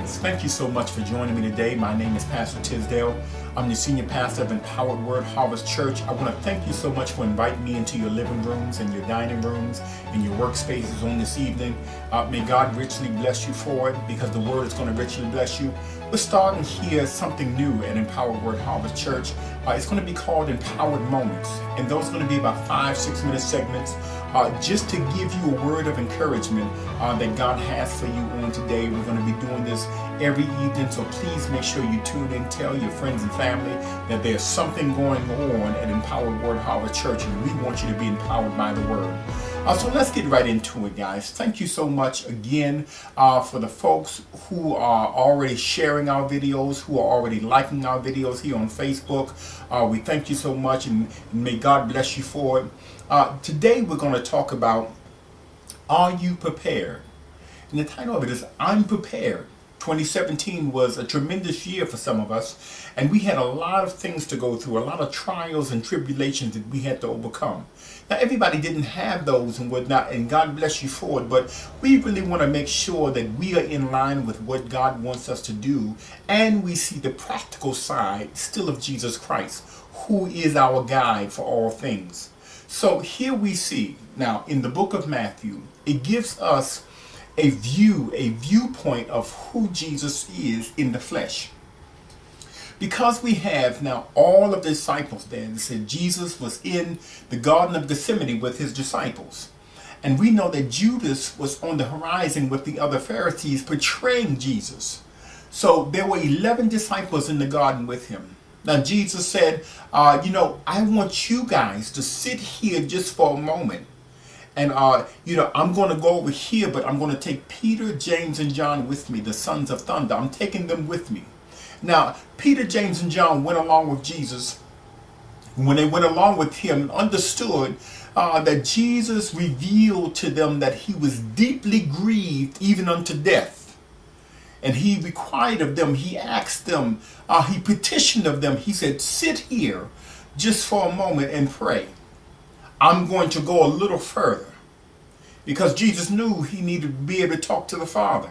guys. Thank you so much for joining me today. My name is Pastor Tisdale. I'm the senior pastor of Empowered Word Harvest Church. I want to thank you so much for inviting me into your living rooms and your dining rooms and your workspaces on this evening. May God richly bless you for it, because the word is going to richly bless you. We're starting here something new at Empowered Word Harvest Church. It's going to be called Empowered Moments, and those are going to be about 5-6 minute segments just to give you a word of encouragement that God has for you on today. We're going to be doing this every evening, so please make sure you tune in. Tell your friends and family that there's something going on at Empowered Word Harvest Church, and we want you to be empowered by the word. So let's get right into it, guys. Thank you so much again for the folks who are already sharing our videos, who are already liking our videos here on Facebook. We thank you so much, and may God bless you for it. Today we're going to talk about, are you prepared? And the title of it is, I'm Prepared. 2017 was a tremendous year for some of us, and we had a lot of things to go through, a lot of trials and tribulations that we had to overcome. Now, everybody didn't have those and whatnot, and God bless you for it, but we really want to make sure that we are in line with what God wants us to do, and we see the practical side still of Jesus Christ, who is our guide for all things. So here we see, now in the book of Matthew, it gives us a viewpoint of who Jesus is in the flesh. Because we have now all of the disciples there, it said Jesus was in the Garden of Gethsemane with his disciples. And we know that Judas was on the horizon with the other Pharisees portraying Jesus. So there were 11 disciples in the garden with him. Now Jesus said, I want you guys to sit here just for a moment. And, I'm going to go over here, but I'm going to take Peter, James, and John with me, the sons of thunder. I'm taking them with me. Now, Peter, James, and John went along with Jesus. When they went along with him, understood that Jesus revealed to them that he was deeply grieved even unto death. And he required of them, he asked them, he petitioned of them, he said, sit here just for a moment and pray. I'm going to go a little further, because Jesus knew he needed to be able to talk to the Father.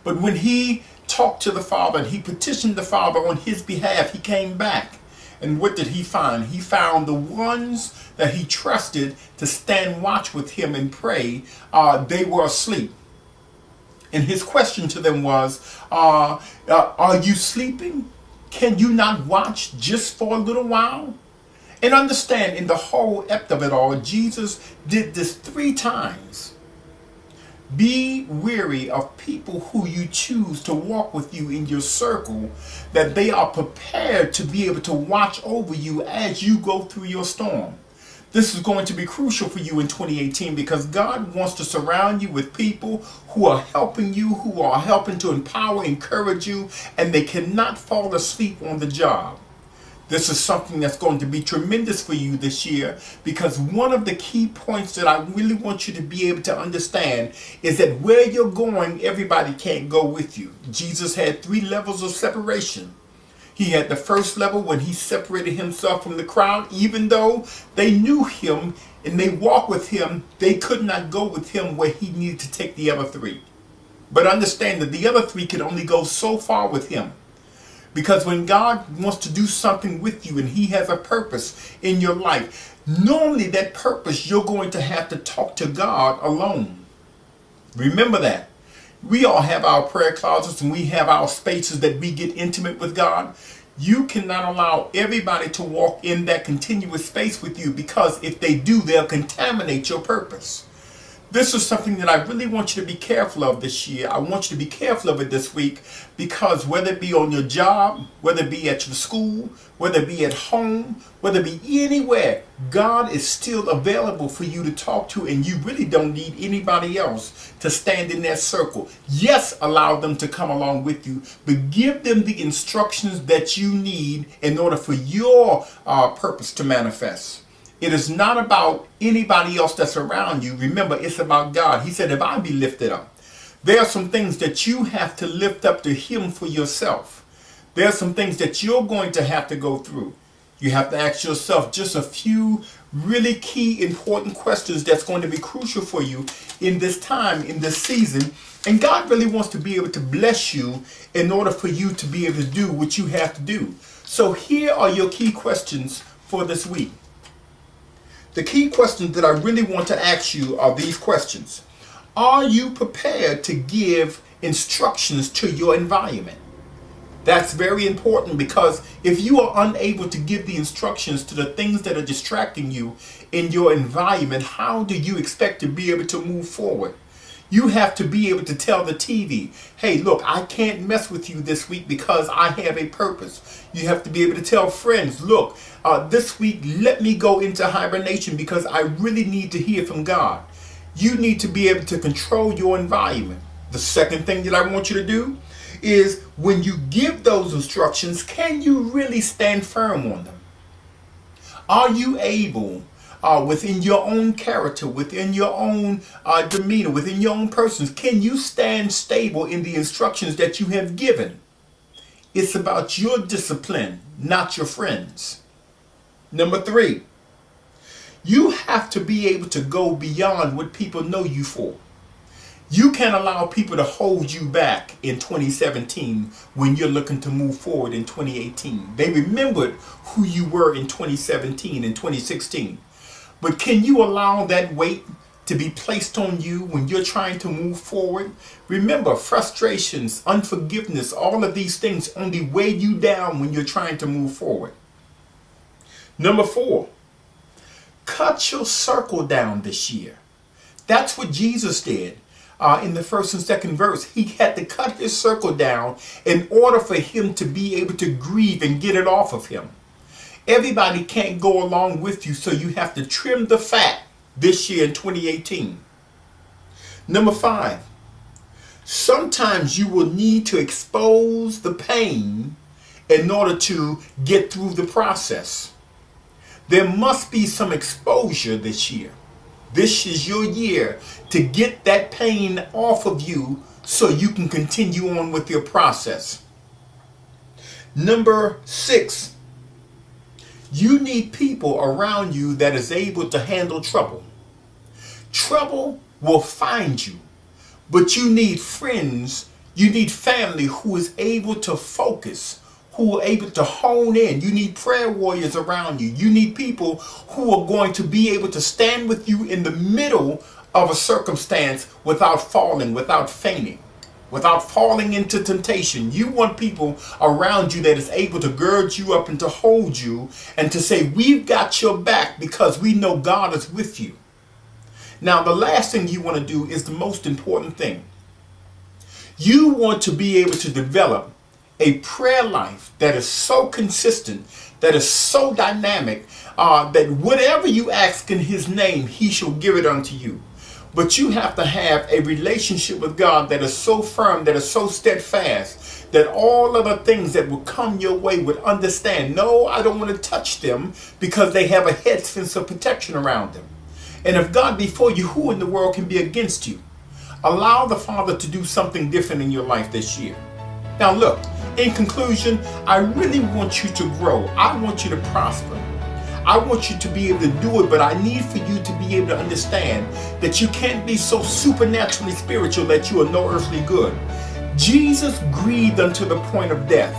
But when he talked to the Father and he petitioned the Father on his behalf, he came back. And what did he find? He found the ones that he trusted to stand watch with him and pray, they were asleep. And his question to them was, are you sleeping? Can you not watch just for a little while? And understand, in the whole depth of it all, Jesus did this 3 times. Be weary of people who you choose to walk with you in your circle, that they are prepared to be able to watch over you as you go through your storm. This is going to be crucial for you in 2018, because God wants to surround you with people who are helping you, who are helping to empower, encourage you, and they cannot fall asleep on the job. This is something that's going to be tremendous for you this year, because one of the key points that I really want you to be able to understand is that where you're going, everybody can't go with you. Jesus had 3 levels of separation. He had the first level when he separated himself from the crowd. Even though they knew him and they walked with him, they could not go with him where he needed to take the other 3. But understand that the other 3 could only go so far with him. Because when God wants to do something with you and he has a purpose in your life, normally that purpose, you're going to have to talk to God alone. Remember that. We all have our prayer closets and we have our spaces that we get intimate with God. You cannot allow everybody to walk in that continuous space with you, because if they do, they'll contaminate your purpose. This is something that I really want you to be careful of this year. I want you to be careful of it this week, because whether it be on your job, whether it be at your school, whether it be at home, whether it be anywhere, God is still available for you to talk to, and you really don't need anybody else to stand in that circle. Yes, allow them to come along with you, but give them the instructions that you need in order for your purpose to manifest. It is not about anybody else that's around you. Remember, it's about God. He said, if I be lifted up, there are some things that you have to lift up to him for yourself. There are some things that you're going to have to go through. You have to ask yourself just a few really key, important questions that's going to be crucial for you in this time, in this season. And God really wants to be able to bless you in order for you to be able to do what you have to do. So here are your key questions for this week. The key questions that I really want to ask you are these questions. Are you prepared to give instructions to your environment? That's very important, because if you are unable to give the instructions to the things that are distracting you in your environment, how do you expect to be able to move forward? You have to be able to tell the TV, hey, look, I can't mess with you this week because I have a purpose. You have to be able to tell friends, look, this week, let me go into hibernation because I really need to hear from God. You need to be able to control your environment. The second thing that I want you to do is, when you give those instructions, can you really stand firm on them? Are you able, within your own character, within your own demeanor, within your own persons, can you stand stable in the instructions that you have given? It's about your discipline, not your friends. Number 3, you have to be able to go beyond what people know you for. You can't allow people to hold you back in 2017 when you're looking to move forward in 2018. They remembered who you were in 2017 and 2016. But can you allow that weight to be placed on you when you're trying to move forward? Remember, frustrations, unforgiveness, all of these things only weigh you down when you're trying to move forward. Number 4, cut your circle down this year. That's what Jesus did. In the first and second verse, he had to cut his circle down in order for him to be able to grieve and get it off of him. Everybody can't go along with you, so you have to trim the fat this year in 2018. Number 5, sometimes you will need to expose the pain in order to get through the process. There must be some exposure this year. This is your year to get that pain off of you so you can continue on with your process. Number 6, you need people around you that is able to handle trouble. Trouble will find you, but you need friends, you need family who is able to focus, who are able to hone in. You need prayer warriors around you. You need people who are going to be able to stand with you in the middle of a circumstance without falling, without fainting, without falling into temptation. You want people around you that is able to gird you up and to hold you and to say, we've got your back because we know God is with you. Now, the last thing you want to do is the most important thing. You want to be able to develop a prayer life that is so consistent, that is so dynamic, that whatever you ask in his name, he shall give it unto you. But you have to have a relationship with God that is so firm, that is so steadfast, that all of the things that will come your way would understand, no, I don't want to touch them because they have a hedge fence of protection around them. And if God be for you, who in the world can be against you? Allow the Father to do something different in your life this year. Now look, in conclusion, I really want you to grow. I want you to prosper. I want you to be able to do it, but I need for you to be able to understand that you can't be so supernaturally spiritual that you are no earthly good. Jesus grieved unto the point of death,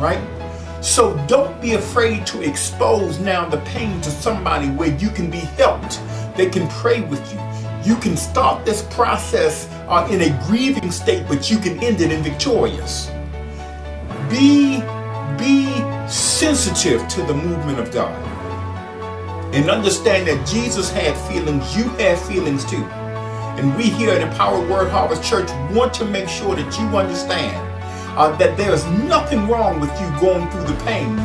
right? So don't be afraid to expose now the pain to somebody where you can be helped. They can pray with you. You can start this process in a grieving state, but you can end it in victorious. Be sensitive to the movement of God. And understand that Jesus had feelings, you have feelings too. And we here at Empowered Word Harvest Church want to make sure that you understand that there is nothing wrong with you going through the pain,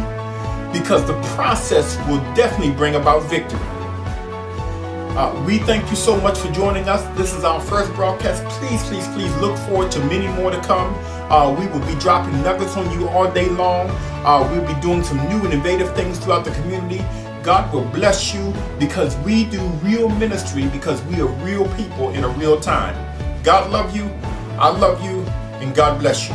because the process will definitely bring about victory. We thank you so much for joining us. This is our first broadcast. Please look forward to many more to come. We will be dropping nuggets on you all day long. We'll be doing some new and innovative things throughout the community. God will bless you, because we do real ministry, because we are real people in a real time. God love you, I love you, and God bless you.